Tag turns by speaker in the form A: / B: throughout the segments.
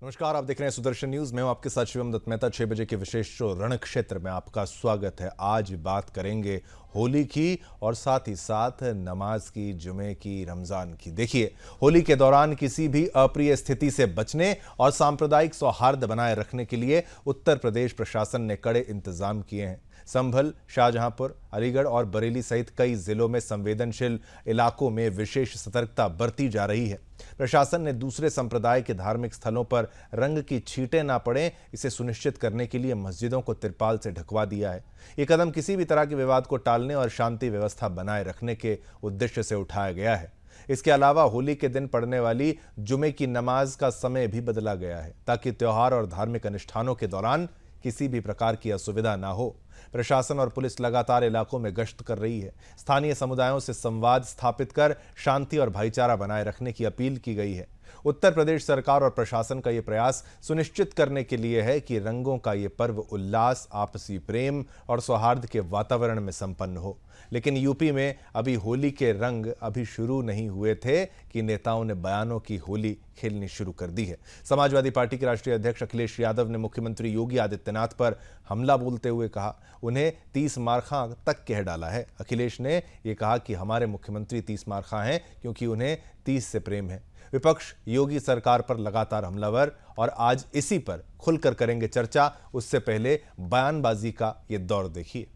A: नमस्कार, आप देख रहे हैं सुदर्शन न्यूज। मैं हूं आपके साथ शिवम दत्त मेहता। 6 बजे के विशेष शो रण क्षेत्र में आपका स्वागत है। आज बात करेंगे होली की और साथ ही साथ नमाज की, जुमे की, रमजान की। देखिए, होली के दौरान किसी भी अप्रिय स्थिति से बचने और सांप्रदायिक सौहार्द बनाए रखने के लिए उत्तर प्रदेश प्रशासन ने कड़े इंतजाम किए हैं। संभल, शाहजहांपुर, अलीगढ़ और बरेली सहित कई जिलों में संवेदनशील इलाकों में विशेष सतर्कता बरती जा रही है। प्रशासन ने दूसरे संप्रदाय के धार्मिक स्थलों पर रंग की छींटें ना पड़ें, इसे सुनिश्चित करने के लिए मस्जिदों को तिरपाल से ढकवा दिया है। ये कदम किसी भी तरह के विवाद को टालने और शांति व्यवस्था बनाए रखने के उद्देश्य से उठाया गया है। इसके अलावा होली के दिन पढ़ने वाली जुमे की नमाज का समय भी बदला गया है, ताकि त्योहार और धार्मिक अनुष्ठानों के दौरान किसी भी प्रकार की असुविधा ना हो। प्रशासन और पुलिस लगातार इलाकों में गश्त कर रही है। स्थानीय समुदायों से संवाद स्थापित कर शांति और भाईचारा बनाए रखने की अपील की गई है। उत्तर प्रदेश सरकार और प्रशासन का यह प्रयास सुनिश्चित करने के लिए है कि रंगों का ये पर्व उल्लास, आपसी प्रेम और सौहार्द के वातावरण में संपन्न हो। लेकिन यूपी में अभी होली के रंग अभी शुरू नहीं हुए थे कि नेताओं ने बयानों की होली खेलनी शुरू कर दी है। समाजवादी पार्टी के राष्ट्रीय अध्यक्ष अखिलेश यादव ने मुख्यमंत्री योगी आदित्यनाथ पर हमला बोलते हुए कहा, उन्हें 30 मारखा तक कह डाला है। अखिलेश ने यह कहा कि हमारे मुख्यमंत्री 30 मारखा हैं क्योंकि उन्हें 30 से प्रेम है। विपक्ष योगी सरकार पर लगातार हमलावर और आज इसी पर खुलकर करेंगे चर्चा। उससे पहले बयानबाजी का ये दौर देखिए।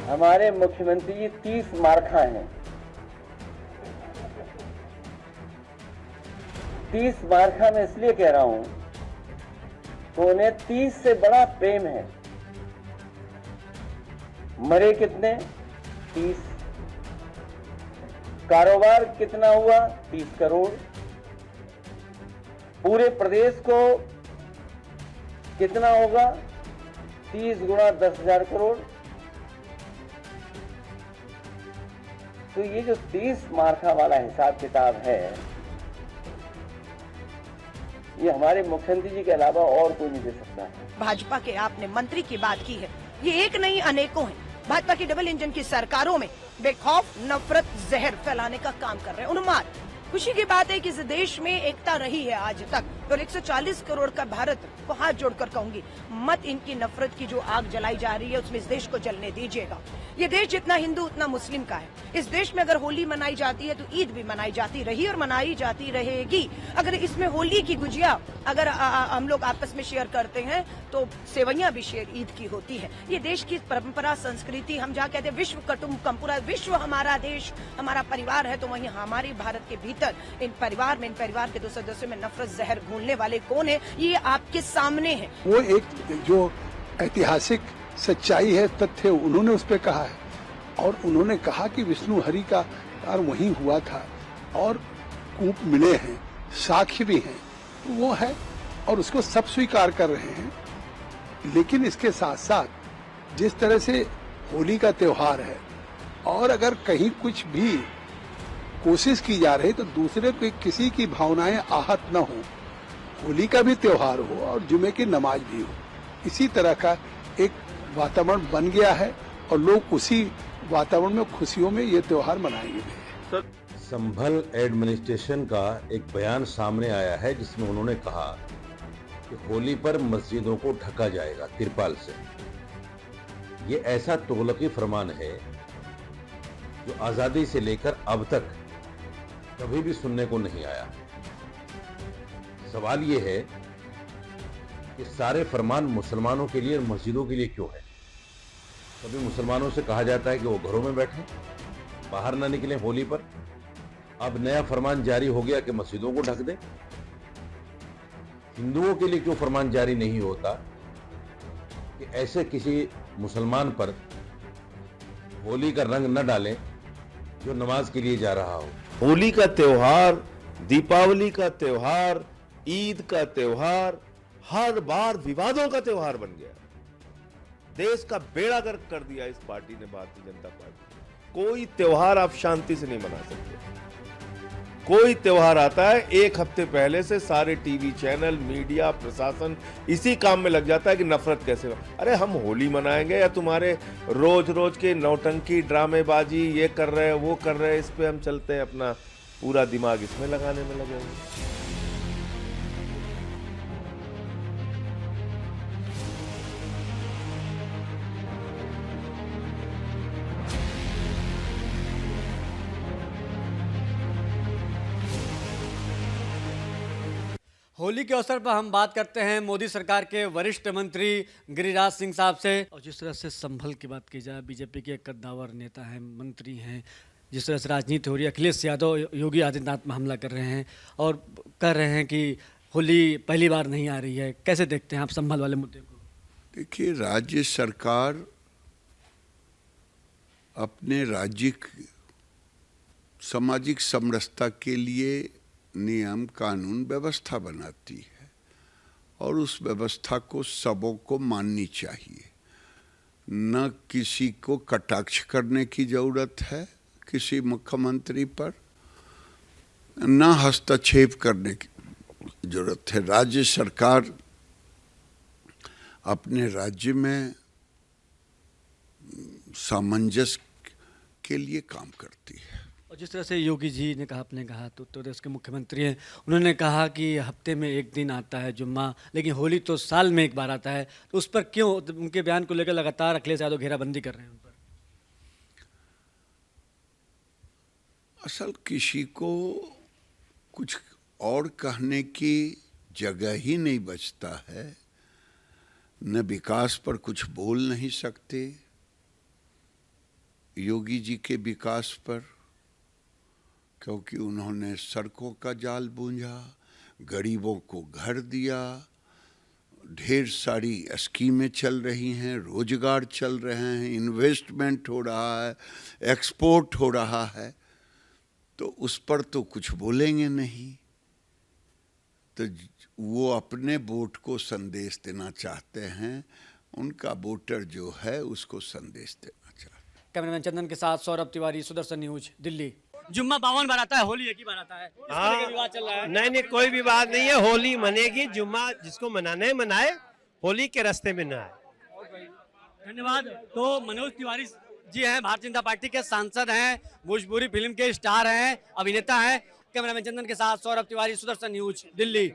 B: हमारे मुख्यमंत्री जी 30 मारखा हैं। 30 मारखा मैं इसलिए कह रहा हूं तो उन्हें 30 से बड़ा प्रेम है। मरे कितने? 30। कारोबार कितना हुआ? 30 करोड़। पूरे प्रदेश को कितना होगा? 30 गुणा 10,000 करोड़। तो ये जो 30 मारखा वाला हिसाब किताब है, ये हमारे मुख्यमंत्री जी के अलावा और कोई नहीं दे सकता है।
C: भाजपा के आपने मंत्री की बात की है, ये एक नहीं अनेकों हैं। भाजपा की डबल इंजन की सरकारों में बेखौफ नफरत जहर फैलाने का काम कर रहे हैं उन्माद। खुशी की बात है कि इस देश में एकता रही है आज तक, और 140 करोड़ का भारत को हाथ जोड़कर कहूंगी, मत इनकी नफरत की जो आग जलाई जा रही है उसमें इस देश को जलने दीजिएगा। ये देश जितना हिंदू उतना मुस्लिम का है। इस देश में अगर होली मनाई जाती है तो ईद भी मनाई जाती रही और मनाई जाती रहेगी। अगर इसमें होली की गुजिया अगर हम लोग आपस में शेयर करते हैं तो सेवैयां भी शेयर ईद की होती है। ये देश की परंपरा, संस्कृति, हम जहाँ कहते हैं विश्व कुटुंबकम, पूरा विश्व हमारा देश, हमारा परिवार है, तो वहीं हमारे भारत के भीतर इन परिवार में, इन परिवार के दो सदस्यों में नफरत जहर घोलने वाले कौन है, ये आपके सामने है।
D: वो एक जो ऐतिहासिक सच्चाई है, तथ्य उन्होंने उस पर कहा है, और उन्होंने कहा कि विष्णु हरि का अवतार वहीं हुआ था और कूप मिले हैं, साक्ष्य भी हैं, तो वो है और उसको सब स्वीकार कर रहे हैं। लेकिन इसके साथ साथ जिस तरह से होली का त्योहार है और अगर कहीं कुछ भी कोशिश की जा रही तो दूसरे को किसी की भावनाएं आहत न हो, होली का भी त्योहार हो और जुमे की नमाज भी हो, इसी तरह का एक वातावरण बन गया है और लोग उसी वातावरण में, खुशियों में ये त्योहार मनाएंगे।
E: सर, संभल एडमिनिस्ट्रेशन का एक बयान सामने आया है जिसमें उन्होंने कहा कि होली पर मस्जिदों को ढका जाएगा तिरपाल से। ये ऐसा तुगलकी फरमान है जो आजादी से लेकर अब तक कभी भी सुनने को नहीं आया। सवाल ये है कि सारे फरमान मुसलमानों के लिए और मस्जिदों के लिए क्यों है? कभी मुसलमानों से कहा जाता है कि वो घरों में बैठें, बाहर ना निकलें होली पर। अब नया फरमान जारी हो गया कि मस्जिदों को ढक दें। हिंदुओं के लिए क्यों फरमान जारी नहीं होता कि ऐसे किसी मुसलमान पर होली का रंग न डालें जो नमाज के लिए जा रहा हो?
F: होली का त्योहार, दीपावली का त्योहार, ईद का त्योहार हर बार विवादों का त्योहार बन गया। देश का बेड़ा गर्क कर दिया इस पार्टी ने, भारतीय जनता पार्टी। कोई त्योहार आप शांति से नहीं मना सकते। कोई त्योहार आता है, एक हफ्ते पहले से सारे टीवी चैनल, मीडिया, प्रशासन इसी काम में लग जाता है कि नफरत कैसे हो। अरे हम होली मनाएंगे या तुम्हारे रोज रोज के नौटंकी, ड्रामेबाजी, ये कर रहे हैं, वो कर रहे हैं, इस पे हम चलते हैं, अपना पूरा दिमाग इसमें लगाने में लगे हुए।
G: होली के अवसर पर हम बात करते हैं मोदी सरकार के वरिष्ठ मंत्री गिरिराज सिंह साहब से। और जिस तरह से संभल की बात की जाए, बीजेपी के एक कद्दावर नेता हैं, मंत्री हैं, जिस तरह से राजनीति हो रही है, अखिलेश यादव योगी आदित्यनाथ में हमला कर रहे हैं और कह रहे हैं कि होली पहली बार नहीं आ रही है, कैसे देखते हैं आप संभल वाले मुद्दे को?
H: देखिए, राज्य सरकार अपने राज्य सामाजिक समरसता के लिए नियम, कानून, व्यवस्था बनाती है और उस व्यवस्था को सबों को माननी चाहिए। न किसी को कटाक्ष करने की जरूरत है किसी मुख्यमंत्री पर, न हस्तक्षेप करने की जरूरत है। राज्य सरकार अपने राज्य में सामंजस्य के लिए काम करती है।
G: और जिस तरह से योगी जी ने कहा, आपने कहा तो उत्तर प्रदेश के मुख्यमंत्री हैं, उन्होंने कहा कि हफ्ते में एक दिन आता है जुम्मा, लेकिन होली तो साल में एक बार आता है, तो उस पर क्यों उनके बयान को लेकर लगातार अखिलेश यादव घेराबंदी कर रहे हैं उन पर?
H: असल किसी को कुछ और कहने की जगह ही नहीं बचता है, न विकास पर कुछ बोल नहीं सकते। योगी जी के विकास पर, क्योंकि उन्होंने सड़कों का जाल बूंझा, गरीबों को घर दिया, ढेर सारी स्कीमें चल रही हैं, रोजगार चल रहे हैं, इन्वेस्टमेंट हो रहा है, एक्सपोर्ट हो रहा है, तो उस पर तो कुछ बोलेंगे नहीं। तो वो अपने वोट को संदेश देना चाहते हैं, उनका वोटर जो है उसको संदेश देना चाहते हैं।
G: कैमरामैन चंदन के साथ सौरभ तिवारी, सुदर्शन न्यूज, दिल्ली। जुम्मा 52 बार आता है, होली एक ही बार आता है, इसका विवाद चल रहा है।
I: नहीं, कोई विवाद नहीं है। होली मनेगी, जुम्मा जिसको मनाना है मनाए, होली के रास्ते में ना आए।
G: धन्यवाद। तो मनोज तिवारी जी हैं, भारतीय जनता पार्टी के सांसद हैं, भोजपुरी फिल्म के स्टार हैं, अभिनेता हैं। कैमरामैन चंदन के साथ सौरभ तिवारी, सुदर्शन न्यूज, दिल्ली।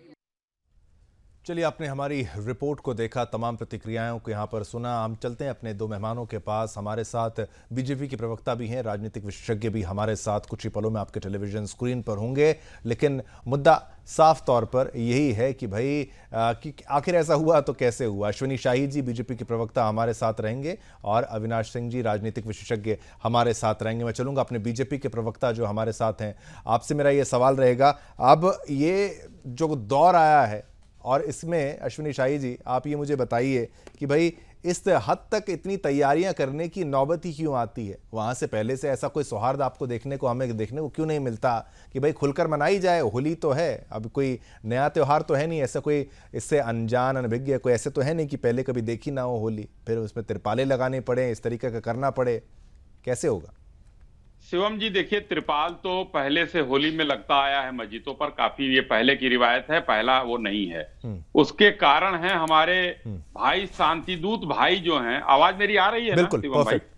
A: चलिए, आपने हमारी रिपोर्ट को देखा, तमाम प्रतिक्रियाओं को यहाँ पर सुना। हम चलते हैं अपने दो मेहमानों के पास। हमारे साथ बीजेपी के प्रवक्ता भी हैं, राजनीतिक विशेषज्ञ भी हमारे साथ कुछ ही पलों में आपके टेलीविजन स्क्रीन पर होंगे। लेकिन मुद्दा साफ तौर पर यही है कि भाई कि आखिर ऐसा हुआ तो कैसे हुआ। अश्विनी शाही जी बीजेपी के प्रवक्ता हमारे साथ रहेंगे और अविनाश सिंह जी राजनीतिक विशेषज्ञ हमारे साथ रहेंगे। मैं चलूंगा अपने बीजेपी के प्रवक्ता जो हमारे साथ हैं, आपसे मेरा ये सवाल रहेगा, अब ये जो दौर आया है और इसमें अश्विनी शाही जी आप ये मुझे बताइए कि भाई इस हद तक इतनी तैयारियां करने की नौबत ही क्यों आती है? वहां से पहले से ऐसा कोई सौहार्द आपको देखने को क्यों नहीं मिलता कि भाई खुलकर मनाई जाए? होली तो है, अब कोई नया त्यौहार तो है नहीं, ऐसा कोई इससे अनजान अनभिज्ञ कोई ऐसे तो है नहीं कि पहले कभी देखी ना हो होली, फिर उसमें तिरपाले लगाने पड़े, इस तरीके का करना पड़े, कैसे होगा?
J: शिवम जी, देखिए, त्रिपाल तो पहले से होली में लगता आया है मस्जिदों पर, काफी ये पहले की रिवायत है, पहला वो नहीं है। उसके कारण है हमारे भाई शांतिदूत भाई जो हैं, आवाज मेरी आ रही है?
A: बिल्कुल,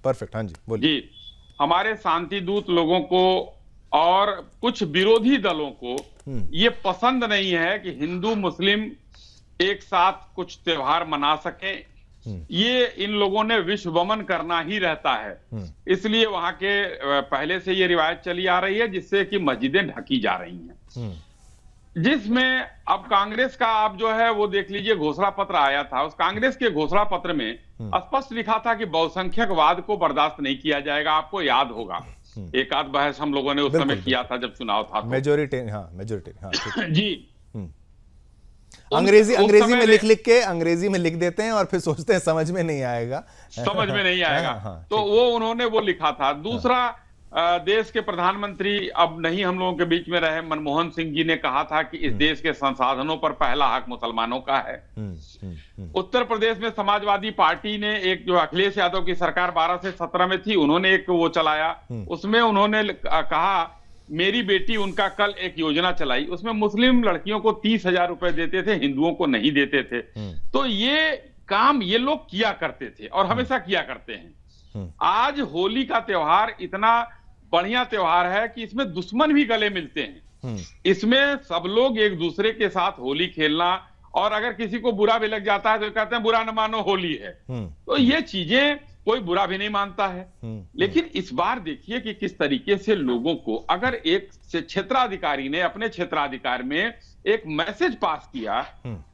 A: परफेक्ट, हाँ जी, बोलिए।
J: जी, हमारे शांतिदूत लोगों को और कुछ विरोधी दलों को ये पसंद नहीं है कि हिंदू मुस्लिम एक साथ कुछ त्योहार मना सके। ये इन लोगों ने विश्ववमन करना ही रहता है, इसलिए वहां के पहले से ये रिवायत चली आ रही है, जिससे कि मस्जिदें ढकी जा रही हैं। जिसमें अब कांग्रेस का आप जो है वो देख लीजिए, घोषणा पत्र आया था। उस कांग्रेस के घोषणा पत्र में स्पष्ट लिखा था कि बहुसंख्यकवाद को बर्दाश्त नहीं किया जाएगा। आपको याद होगा, एक आध बहस हम लोगों ने उस समय किया था जब चुनाव था।
A: मेजोरिटी
J: जी,
A: अंग्रेजी में लिख देते हैं और फिर सोचते हैं समझ में नहीं आएगा।
J: तो वो उन्होंने वो लिखा था। दूसरा, देश के प्रधानमंत्री अब नहीं हम लोगों के बीच में रहे, मनमोहन सिंह जी ने कहा था कि इस देश के संसाधनों पर पहला हक मुसलमानों का है। उत्तर प्रदेश में समाजवादी पार्टी ने एक, जो अखिलेश यादव की सरकार 12 से 17 में थी, उन्होंने एक वो चलाया, उसमें उन्होंने कहा मेरी बेटी उनका कल एक योजना चलाई, उसमें मुस्लिम लड़कियों को 30,000 रुपए देते थे, हिंदुओं को नहीं देते थे। तो ये काम ये लोग किया करते थे और हमेशा किया करते हैं। आज होली का त्योहार इतना बढ़िया त्योहार है कि इसमें दुश्मन भी गले मिलते हैं। इसमें सब लोग एक दूसरे के साथ होली खेलना, और अगर किसी को बुरा भी लग जाता है तो कहते हैं बुरा न मानो होली है। तो ये चीजें कोई बुरा भी नहीं मानता है। लेकिन इस बार देखिए कि किस तरीके से लोगों को, अगर एक क्षेत्राधिकारी ने अपने क्षेत्राधिकार में एक मैसेज पास किया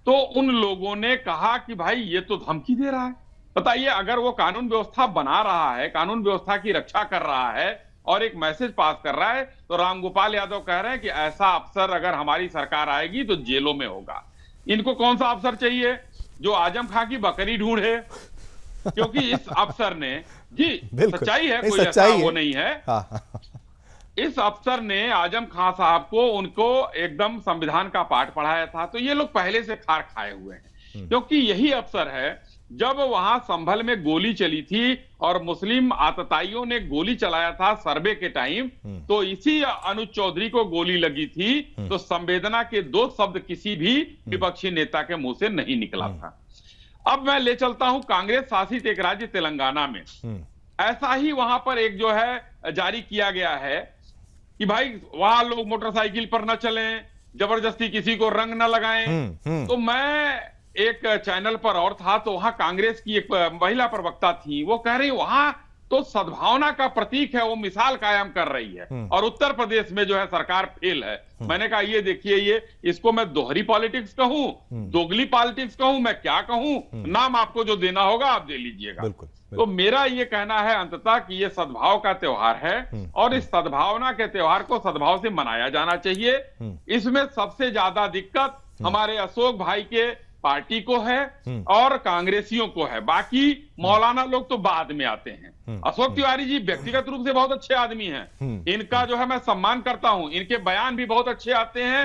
J: तो उन लोगों ने कहा कि भाई ये तो धमकी दे रहा है। बताइए, अगर वो कानून व्यवस्था बना रहा है, कानून व्यवस्था की रक्षा कर रहा है और एक मैसेज पास कर रहा है, तो रामगोपाल यादव कह रहे हैं कि ऐसा अफसर अगर हमारी सरकार आएगी तो जेलों में होगा। इनको कौन सा अफसर चाहिए? जो आजम खां की बकरी ढूंढे, क्योंकि इस अफसर ने, जी सच्चाई है, कोई ऐसा वो नहीं है। इस अफसर ने आजम खां साहब को, उनको एकदम संविधान का पाठ पढ़ाया था। तो ये लोग पहले से खार खाए हुए हैं, क्योंकि यही अफसर है जब वहां संभल में गोली चली थी और मुस्लिम आतताइयों ने गोली चलाया था सर्वे के टाइम, तो इसी अनुज चौधरी को गोली लगी थी। तो संवेदना के 2 शब्द किसी भी विपक्षी नेता के मुंह से नहीं निकला था। अब मैं ले चलता हूं कांग्रेस शासित एक राज्य तेलंगाना में। ऐसा ही वहां पर एक जो है जारी किया गया है कि भाई वहां लोग मोटरसाइकिल पर न चलें, जबरदस्ती किसी को रंग न लगाएं। तो मैं एक चैनल पर और था, तो वहां कांग्रेस की एक महिला प्रवक्ता थी, वो कह रही वहां तो सद्भावना का प्रतीक है, वो मिसाल कायम कर रही है, और उत्तर प्रदेश में जो है सरकार फेल है। मैंने कहा ये देखिए, ये इसको मैं दोहरी पॉलिटिक्स कहूं, दोगली पॉलिटिक्स कहूं, मैं क्या कहूं, नाम आपको जो देना होगा आप दे लीजिएगा। तो मेरा ये कहना है अंततः कि ये सद्भाव का त्योहार है और इस सद्भावना के त्योहार को सद्भाव से मनाया जाना चाहिए। इसमें सबसे ज्यादा दिक्कत हमारे अशोक भाई के पार्टी को है और कांग्रेसियों को है, बाकी मौलाना लोग तो बाद में आते हैं। अशोक तिवारी जी व्यक्तिगत रूप से बहुत अच्छे आदमी हैं, इनका जो है मैं सम्मान करता हूं, इनके बयान भी बहुत अच्छे आते हैं।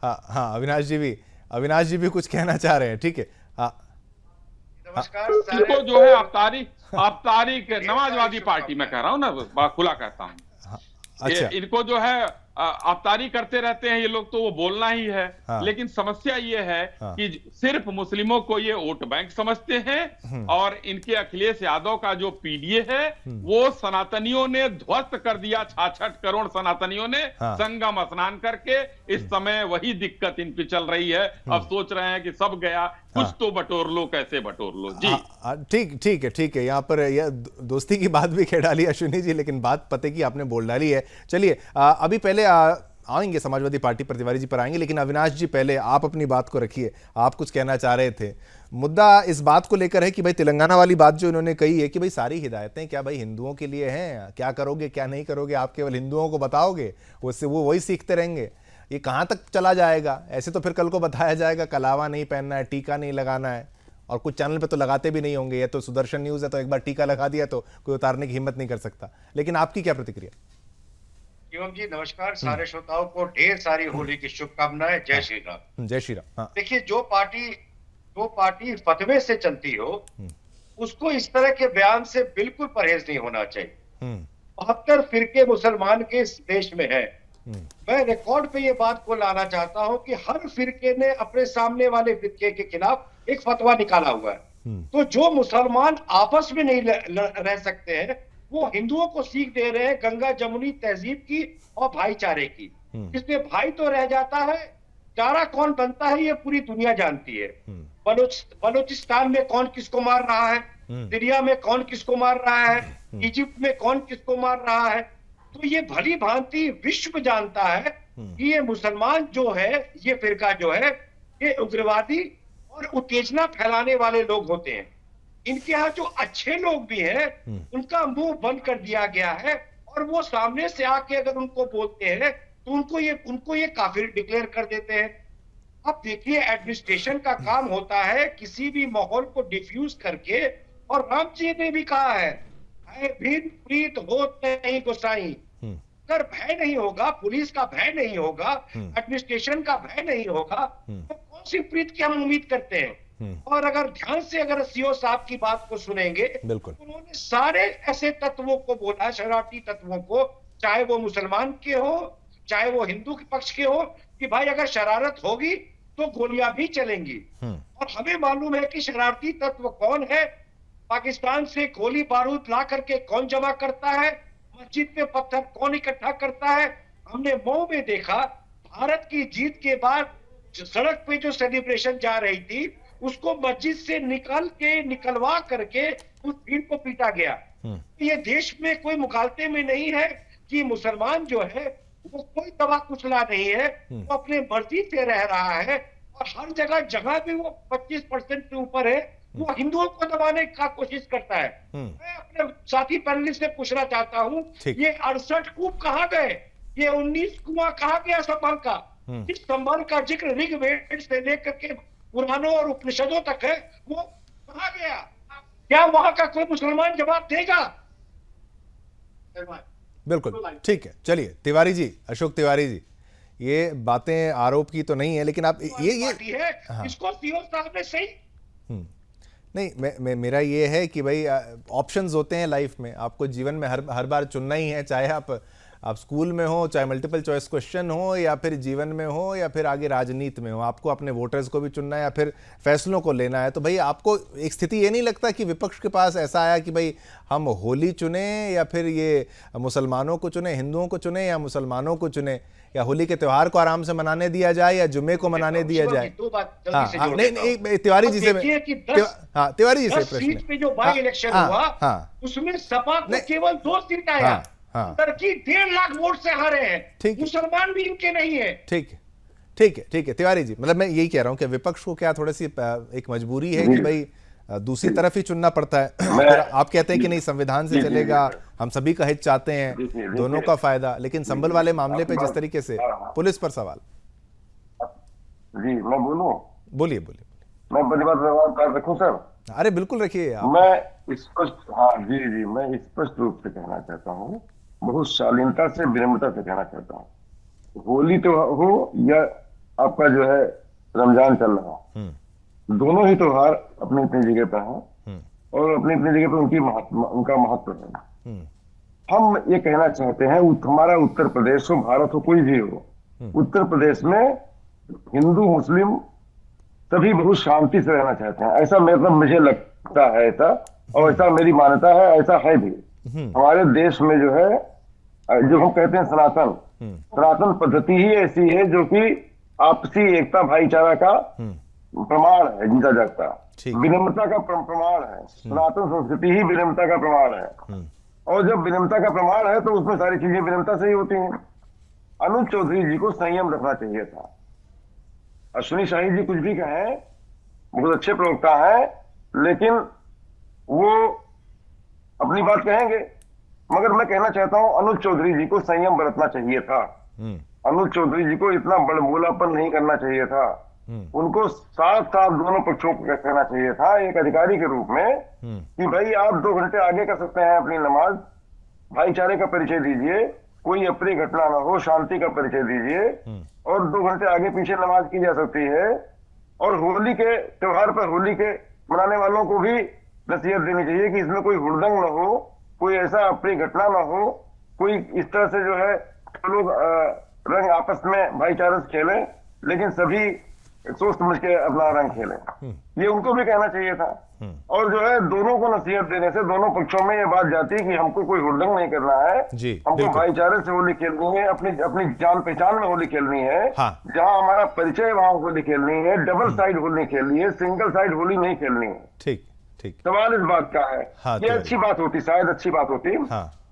A: हाँ, अविनाश जी भी कुछ कहना चाह रहे हैं, ठीक है।
J: नमस्कार। इनको जो है अफ्तारी के नमाजवादी पार्टी में कह रहा हूं ना, खुला कहता हूं।
A: अच्छा।
J: इनको जो है अफ्तारी करते रहते हैं ये लोग, तो वो बोलना ही है। लेकिन समस्या ये है कि सिर्फ मुस्लिमों को ये वोट बैंक समझते हैं और इनके अखिलेश यादव का जो पीडीए है वो सनातनियों ने ध्वस्त कर दिया। 66 करोड़ सनातनियों ने संगम स्नान करके, इस समय वही दिक्कत इन पे चल रही है। अब सोच रहे हैं कि सब गया, कुछ तो बटोर लो, कैसे बटोर लो। जी
A: ठीक है। यहाँ पर यह दोस्ती की बात भी कह डाली अश्विनी जी, लेकिन बात पते की आपने बोल डाली है। चलिए अभी पहले आएंगे समाजवादी पार्टी पर, तिवारी जी पर आएंगे, लेकिन अविनाश जी पहले आप अपनी बात को रखिए। आप कुछ कहना चाह रहे थे। मुद्दा इस बात को लेकर है कि भाई तेलंगाना वाली बात जो इन्होंने कही है कि भाई सारी हिदायतें क्या भाई हिंदुओं के लिए हैं, क्या करोगे क्या नहीं करोगे आप केवल हिंदुओं को बताओगे, उससे वो वही सीखते रहेंगे। ये कहाँ तक चला जाएगा? ऐसे तो फिर कल को बताया जाएगा कलावा नहीं पहनना है, टीका नहीं लगाना है, और कुछ चैनल पे तो लगाते भी नहीं होंगे। ये तो सुदर्शन न्यूज़ है, तो एक बार टीका लगा दिया तो कोई उतारने की हिम्मत नहीं कर सकता। लेकिन आपकी क्या प्रतिक्रिया?
K: एवं जी नमस्कार, सारे श्रोताओं को ढेर सारी होली की शुभकामनाएं। जय श्री राम।
A: जय श्री राम।
K: देखिए, जो पार्टी फतवे से चलती हो उसको इस तरह के बयान से बिल्कुल परहेज नहीं होना चाहिए। 72 फिरके मुसलमान के इस देश में है। मैं रिकॉर्ड पे ये बात को लाना चाहता हूं कि हर फिरके ने अपने सामने वाले फिरके के खिलाफ एक फतवा निकाला हुआ है। तो जो मुसलमान आपस में नहीं रह सकते हैं, वो हिंदुओं को सीख दे रहे हैं गंगा जमुनी तहजीब की और भाईचारे की। इसमें भाई तो रह जाता है, चारा कौन बनता है ये पूरी दुनिया जानती है। बलूचिस्तान में कौन किसको मार रहा है, सीरिया में कौन किसको मार रहा है, इजिप्ट में कौन किसको मार रहा है। तो ये भली भांति विश्व जानता है कि ये मुसलमान जो है, ये फिरका जो है, ये उग्रवादी और उत्तेजना फैलाने वाले लोग होते हैं। इनके यहाँ जो अच्छे लोग भी हैं उनका मुंह बंद कर दिया गया है, और वो सामने से आके अगर उनको बोलते हैं तो उनको ये काफिर डिक्लेयर कर देते हैं। अब देखिए, एडमिनिस्ट्रेशन का काम होता है किसी भी माहौल को डिफ्यूज करके, और राम जी ने भी कहा है, भीन प्रीत होत नहीं गोसाई। अगर भय नहीं होगा, पुलिस का भय नहीं होगा, एडमिनिस्ट्रेशन का भय नहीं होगा, तो कौन सी प्रीत की हम उम्मीद करते हैं। और अगर ध्यान से अगर सीओ साहब की बात को सुनेंगे, उन्होंने सारे ऐसे तत्वों को बोला, शरारती तत्वों को, चाहे वो मुसलमान के हो, चाहे वो हिंदू के पक्ष के हो, कि भाई अगर शरारत होगी तो गोलियां भी चलेंगी। और हमें मालूम है कि शरारती तत्व कौन है, पाकिस्तान से गोली बारूद ला करके कौन जमा करता है, मस्जिद पे पत्थर कौन इकट्ठा करता है। हमने मऊ में देखा, भारत की जीत के बाद सड़क पे जो सेलिब्रेशन जा रही थी, उसको मस्जिद से निकलवा करके उस भीड़ को पीटा गया। ये देश में कोई मुखालते में नहीं है कि मुसलमान जो है वो कोई दबा कुचला नहीं है, वो अपने मर्जी से रह रहा है, और हर जगह भी वो 25% से ऊपर है, वो हिंदुओं को दबाने का कोशिश करता है। मैं अपने साथी पैनलिस्ट से पूछना चाहता हूँ, ये 68 कूप कहाँ गए, ये 19 कुआं कहाँ गया संभल का? इस संभल का जिक्र ऋग्वेद से लेकर के पुराणों और उपनिषदों तक है, वो कहाँ गया? क्या वहां का कोई मुसलमान जवाब देगा?
A: बिल्कुल ठीक है। चलिए तिवारी जी, अशोक तिवारी जी, ये बातें आरोप की तो नहीं है, लेकिन आप ये
K: है, इसको सीओ साहब ने सही
A: नहीं, मेरा ये है कि भाई ऑप्शंस होते हैं लाइफ में, आपको जीवन में हर बार चुनना ही है, चाहे आप स्कूल में हो, चाहे मल्टीपल चॉइस क्वेश्चन हो, या फिर जीवन में हो, या फिर आगे राजनीति में हो, आपको अपने वोटर्स को भी चुनना है या फिर फैसलों को लेना है। तो भाई आपको एक स्थिति ये नहीं लगता कि विपक्ष के पास ऐसा आया कि भाई हम होली चुने या फिर ये मुसलमानों को चुने, हिंदुओं को चुने या मुसलमानों को चुने, या होली के त्यौहार को आराम से मनाने दिया जाए या जुम्मे को मनाने दिया जाए? नहीं, तिवारी जी से तिवारी जी से प्रश्न
K: पे जो बाई इलेक्शन हुआ, उसमें सपा को केवल 2 सीट आया, टर्की 1.5 लाख वोट से हारे हैं, मुसलमान भी इनके नहीं है।
A: ठीक है तिवारी जी, मतलब मैं यही कह रहा हूं कि विपक्ष को क्या थोड़ी सी एक मजबूरी है कि भाई दूसरी तरफ ही चुनना पड़ता है। आप कहते हैं कि नहीं संविधान से चलेगा, हम सभी का हित चाहते हैं, दोनों का फायदा, लेकिन संभल वाले मामले पे जिस तरीके से पुलिस पर सवाल।
L: जी मैं बोलूं?
A: बोलिए।
L: मैं बड़ी बात रखूं सर?
A: अरे बिल्कुल रखिए आप।
L: मैं स्पष्ट मैं स्पष्ट रूप से कहना चाहता हूँ, बहुत शालीनता से, विनम्रता से कहना चाहता हूँ, होली तो हो या आपका जो है रमजान चल रहा, दोनों ही त्योहार अपनी अपनी जगह पर हैं और अपनी अपनी जगह पर उनका महत्व है। हम ये कहना चाहते हैं, हमारा उत्तर प्रदेश हो, भारत हो, कोई भी हो, उत्तर प्रदेश में हिंदू मुस्लिम सभी बहुत शांति से रहना चाहते हैं, ऐसा मुझे लगता है, ऐसा और ऐसा मेरी मान्यता है, ऐसा है भी। हमारे देश में जो है, जो हम कहते हैं सनातन पद्धति ही ऐसी है जो कि आपसी एकता भाईचारा का प्रमाण है, जीता जागता, विनम्रता का प्रमाण है। सनातन संस्कृति ही विनम्रता का प्रमाण है, और जब विनम्रता का प्रमाण है तो उसमें सारी चीजें विनम्रता से ही होती हैं। अनुज चौधरी जी को संयम रखना चाहिए था। अश्विनी शाही जी कुछ भी कहें, बहुत अच्छे प्रवक्ता हैं, लेकिन वो अपनी बात कहेंगे, मगर मैं कहना चाहता हूं अनुज चौधरी जी को संयम बरतना चाहिए था। अनुज चौधरी जी को इतना बड़बोलापन नहीं करना चाहिए था, उनको साथ साथ दोनों पक्षों को कहना चाहिए था एक अधिकारी के रूप में कि भाई आप 2 घंटे आगे कर सकते हैं अपनी नमाज, भाईचारे का परिचय दीजिए, कोई अप्रिय घटना ना हो, शांति का परिचय दीजिए, और 2 घंटे आगे पीछे नमाज की जा सकती है। और होली के त्योहार पर होली के मनाने वालों को भी नसीहत देनी चाहिए कि इसमें कोई हुड़दंग न हो, कोई ऐसा अप्रिय घटना न हो, कोई इस तरह से जो है लोग रंग आपस में भाईचारे से खेलें, लेकिन सभी सोच समझ के अपना रंग खेलें, ये उनको भी कहना चाहिए था। और जो है दोनों को नसीहत देने से दोनों पक्षों में ये बात जाती कि हमको कोई हुड़दंग नहीं करना है, हमको भाईचारे से होली खेलनी है, अपनी जान पहचान में होली खेलनी है, जहां हमारा परिचय है वहां होली खेलनी है, डबल साइड होली खेलनी है, सिंगल साइड होली नहीं खेलनी है।
A: ठीक
L: सवाल इस बात का है। ये अच्छी बात होती, शायद अच्छी बात होती।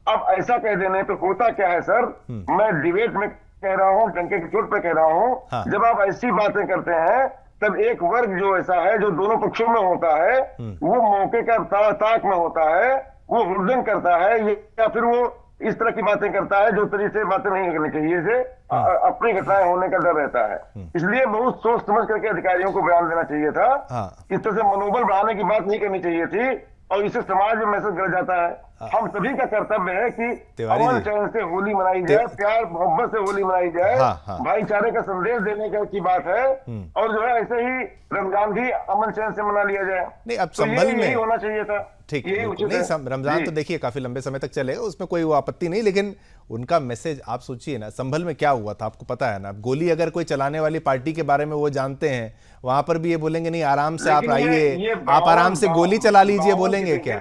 L: अब ऐसा कह देने पे होता क्या है सर, मैं डिबेट में कह रहा हूँ, डंके की चोट पे कह रहा हूँ, जब आप ऐसी बातें करते हैं तब एक वर्ग जो ऐसा है जो दोनों पक्षों में होता है, वो मौके का ताक में होता है, वो हुड़दंग करता है, या फिर वो इस तरह की बातें करता है जो तरीके से बातें नहीं करनी चाहिए, से अपनी घटनाएं होने का डर रहता है। इसलिए बहुत सोच समझ करके अधिकारियों को बयान देना चाहिए था, इस तरह से मनोबल बढ़ाने की बात नहीं करनी चाहिए थी, और इससे समाज में मैसेज कर जाता है। हम सभी का कर्तव्य है कि अमन चैन से होली मनाई जाए, प्यार मोहब्बत से होली मनाई जाए, भाईचारे का संदेश देने की बात है, और जो है ऐसे ही रमजान भी अमन चैन से मना लिया जाए।
A: नहीं, अब संभल में
L: होना चाहिए था।
A: ठीक
L: यही
A: है,
L: उचित
A: नहीं
L: है।
A: रमजान
L: जी।
A: तो देखिए काफी लंबे समय तक चलेगा, उसमें कोई वो आपत्ति नहीं, लेकिन उनका मैसेज आप सोचिए ना, संभल में क्या हुआ था आपको पता है ना। गोली अगर कोई चलाने वाली पार्टी के बारे में वो जानते हैं, वहां पर भी ये बोलेंगे नहीं आराम से आप
L: लेकिन ये
A: आइए, आप
L: गाँव-
A: आराम से गोली चला लीजिए,
L: गाँव
A: बोलेंगे
L: की
A: क्या?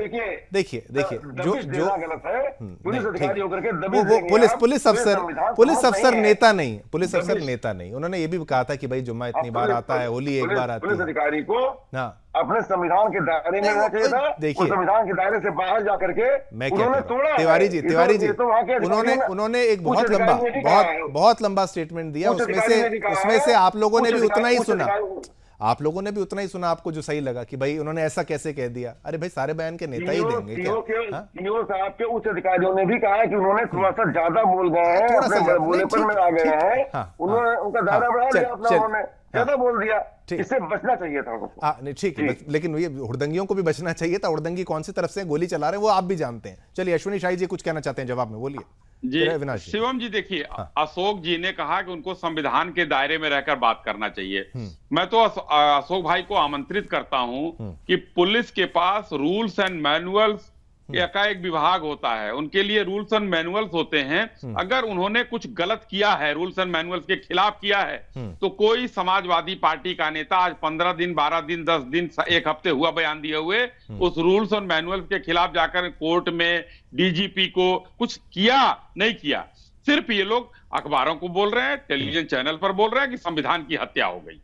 A: देखिए देखिए जो
L: दबिश
A: जो
L: देना गलत है। पुलिस
A: नहीं,
L: अधिकारी
A: ठीक।
L: होकर के दबिश
A: वो
L: देंगे
A: पुलिस
L: आप,
A: पुलिस
L: तो ये
A: अफसर
L: संविधान
A: पुलिस
L: सम्मत
A: अफसर
L: नहीं है।
A: नेता नहीं, पुलिस अफसर
L: दबिश।
A: नेता नहीं। उन्होंने ये भी कहा था कि भाई जुम्मा इतनी बार
L: पुलिस-
A: आता है, होली एक बार आती
L: पुलिस
A: है।
L: अधिकारी को
A: हाँ
L: अपने संविधान के दायरे में
A: नहीं,
L: रहना
A: वो-
L: चाहिए था।
A: देखिए।
L: उस संविधान के दायरे से बाहर जाकर के
A: मैं क्या
L: उन्होंने
A: कह रहा
L: तोड़ा
A: हूं,
L: है।
A: तिवारी जी,
L: ये तो-
A: तिवारी जी,
L: ये तो वहाँ के
A: उन्होंने
L: अधिकारियों ने-
A: उन्होंने एक
L: उच्च
A: बहुत लंबा
L: अधिकारियों ने भी कहा है।
A: बहुत लंबा स्टेटमेंट दिया,
L: उच्च
A: उसमें
L: अधिकारियों
A: से
L: ने भी कहा
A: उसमें
L: है।
A: से आप लोगों ने
L: उच्च
A: भी उतना ही
L: अधिकारी-
A: सुना,
L: उच्च अधिकारी-
A: आप लोगों ने भी उतना ही सुना आपको जो सही लगा कि भाई उन्होंने ऐसा कैसे कह दिया। अरे भाई सारे बयान के नेता ही देंगे क्या? हाँ?
L: सीओ साहब के उच्च अधिकारियों ने भी कहा है कि उन्होंने थोड़ा सा ज्यादा बोल गए हैं,
A: थोड़ा सा
L: अपने
A: ज्यादा,
L: बोलेपन
A: नहीं,
L: में आ गए
A: ठीक,
L: हैं।
A: हाँ,
L: उन्होंने उनका दायरा बढ़ा
A: चल,
L: दिया अपना,
A: चल,
L: उन्होंने ज्यादा बोल दिया।
A: ठीक।
L: इससे बचना चाहिए था उनको।
A: हाँ नहीं ठीक है, लेकिन ये हुड़दंगियों को भी बचना चाहिए था। हुड़दंगी कौन सी तरफ से गोली चला रहे हैं वो आप भी जानते हैं। चलिए अश्विनी शाही जी कुछ कहना चाहते हैं जवाब में, बोलिए।
J: जी
A: अविनाश जी।
J: शिवम जी देखिए, अशोक जी ने कहा कि उनको संविधान के दायरे में रहकर बात करना चाहिए। मैं तो अशोक भाई को आमंत्रित करता हूं कि पुलिस के पास रूल्स एंड मैनुअल्स का एक विभाग होता है, उनके लिए रूल्स एंड मैनुअल्स होते हैं। अगर उन्होंने कुछ गलत किया है, रूल्स एंड मैनुअल्स के खिलाफ किया है, तो कोई समाजवादी पार्टी का नेता आज 15 दिन 12 दिन 10 दिन 1 हफ्ते हुआ बयान दिए हुए उस रूल्स और मैनुअल्स के खिलाफ जाकर कोर्ट में डीजीपी को कुछ किया नहीं किया। सिर्फ ये लोग अखबारों को बोल रहे हैं, टेलीविजन चैनल पर बोल रहे हैं कि संविधान की हत्या हो गई,